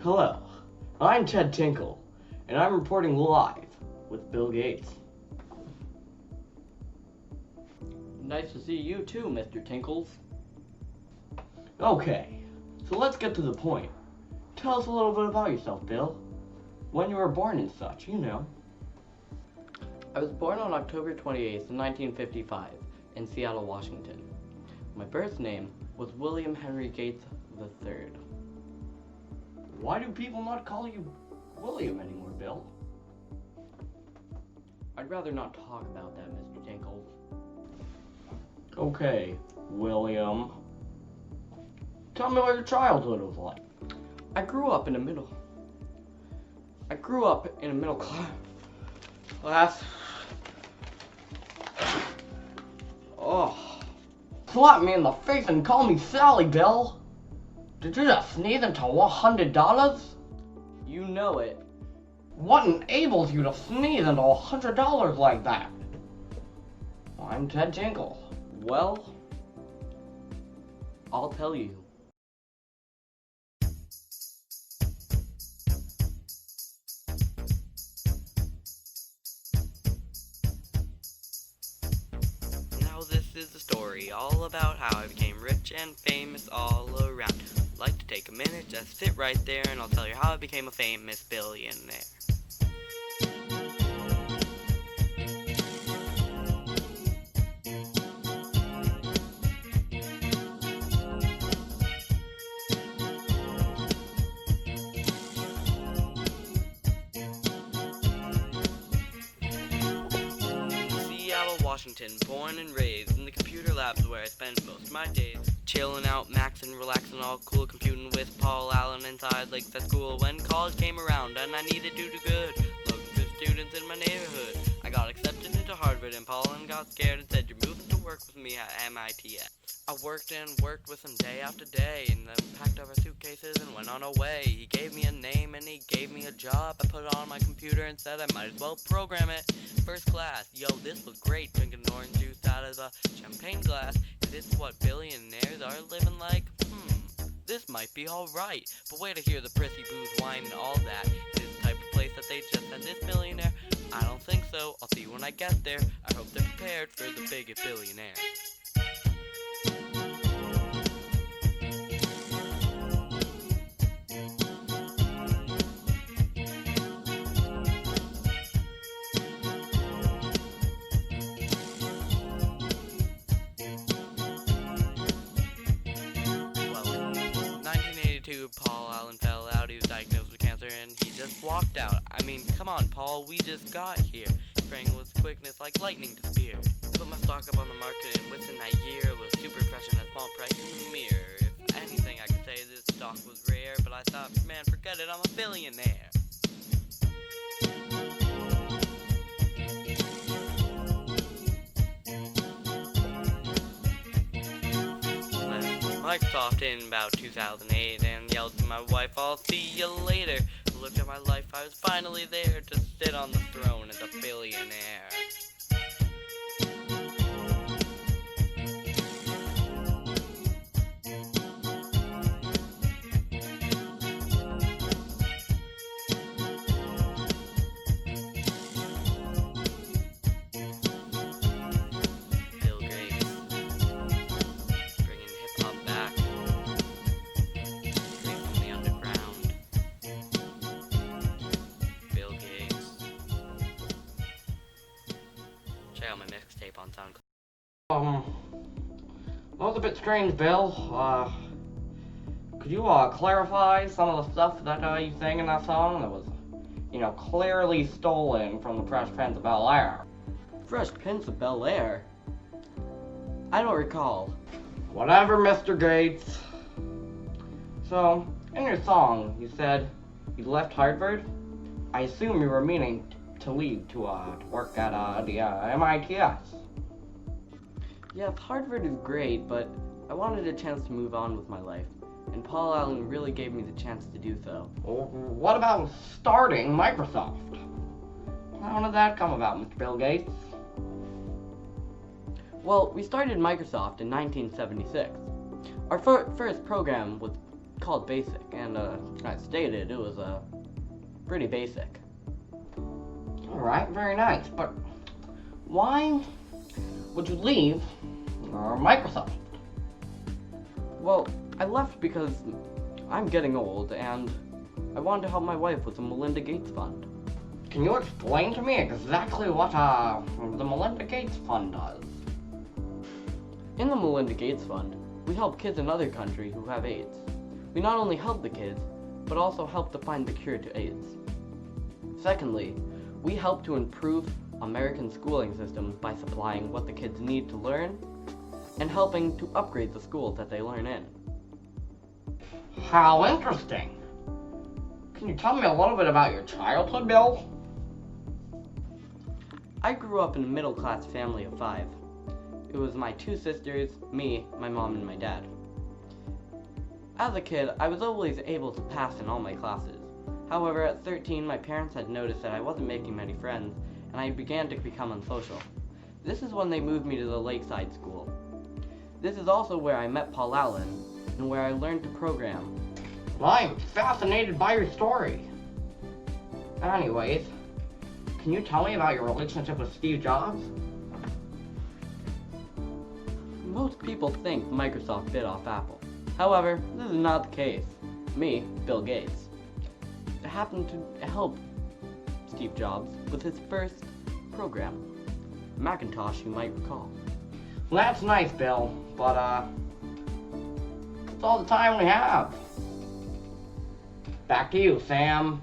Hello, I'm Ted Tinkle, and I'm reporting live with Bill Gates. Nice to see you too, Mr. Tinkles. Okay, so let's get to the point. Tell us a little bit about yourself, Bill. When you were born and such, you know. I was born on October 28th, 1955, in Seattle, Washington. My birth name was William Henry Gates III. Why do people not call you William anymore, Bill? I'd rather not talk about that, Mr. Tinkles. Okay, William. Tell me what your childhood was like. I grew up in a middle class. Oh. Slap me in the face and call me Sally, Bill. Did you just sneeze into $100? You know it. What enables you to sneeze into $100 like that? I'm Ted Tinkle. Well, I'll tell you. Now this is the story all about how I became rich and famous all around. I'd like to take a minute, just sit right there, and I'll tell you how I became a famous billionaire. Washington, born and raised in the computer labs where I spend most of my days. Chilling out, maxing, relaxing, all cool, computing with Paul Allen inside Lakes at school. When college came around and I needed to do good, looking for students in my neighborhood. I got accepted into Harvard and Paul Allen got scared and said, "You're moving to work with me at MIT." I worked with him day after day, and then packed up our suitcases and went on our way. He gave me a name and he gave me a job. I put it on my computer and said I might as well program it. First class, yo, this was great, drinking orange juice out of a champagne glass. Is this what billionaires are living like? This might be alright. But wait to hear the prissy booze, wine, and all that. Is this the type of place that they just send this billionaire? I don't think so. I'll see you when I get there. I hope they're prepared for the biggest billionaire. Paul Allen fell out, he was diagnosed with cancer, and he just walked out. I mean, come on, Paul, we just got here. Sprang with quickness like lightning disappeared. Put my stock up on the market, and within that year, it was super fresh and a small price in the mirror. If anything, I could say this stock was rare, but I thought, man, forget it, I'm a billionaire. Microsoft in about 2008 and yelled to my wife, "I'll see you later." Looked at my life, I was finally there to sit on the throne as a billionaire. Check out my mixtape on SoundCloud. That was a bit strange, Bill. Could you, clarify some of the stuff that, you sang in that song that was, clearly stolen from the Fresh Prince of Bel-Air? Fresh Prince of Bel-Air? I don't recall. Whatever, Mr. Gates. So, in your song, you said you left Harvard. I assume you were meaning to leave to work at the MITS. Yeah, Harvard is great, but I wanted a chance to move on with my life, and Paul Allen really gave me the chance to do so. Well, what about starting Microsoft? How did that come about, Mr. Bill Gates? Well, we started Microsoft in 1976. Our first program was called Basic, and as stated, it was pretty basic. Alright, very nice, but why would you leave Microsoft? Well, I left because I'm getting old, and I wanted to help my wife with the Melinda Gates Fund. Can you explain to me exactly what the Melinda Gates Fund does? In the Melinda Gates Fund, we help kids in other countries who have AIDS. We not only help the kids, but also help to find the cure to AIDS. Secondly, we help to improve American schooling system by supplying what the kids need to learn and helping to upgrade the schools that they learn in. How interesting. Can you tell me a little bit about your childhood, Bill? I grew up in a middle-class family of 5. It was my 2 sisters, me, my mom, and my dad. As a kid, I was always able to pass in all my classes. However, at 13, my parents had noticed that I wasn't making many friends, and I began to become unsocial. This is when they moved me to the Lakeside School. This is also where I met Paul Allen, and where I learned to program. Well, I'm fascinated by your story. Anyways, can you tell me about your relationship with Steve Jobs? Most people think Microsoft bit off Apple. However, this is not the case. Me, Bill Gates, happened to help Steve Jobs with his first program, Macintosh, you might recall. Well, that's nice, Bill, but that's all the time we have. Back to you, Sam.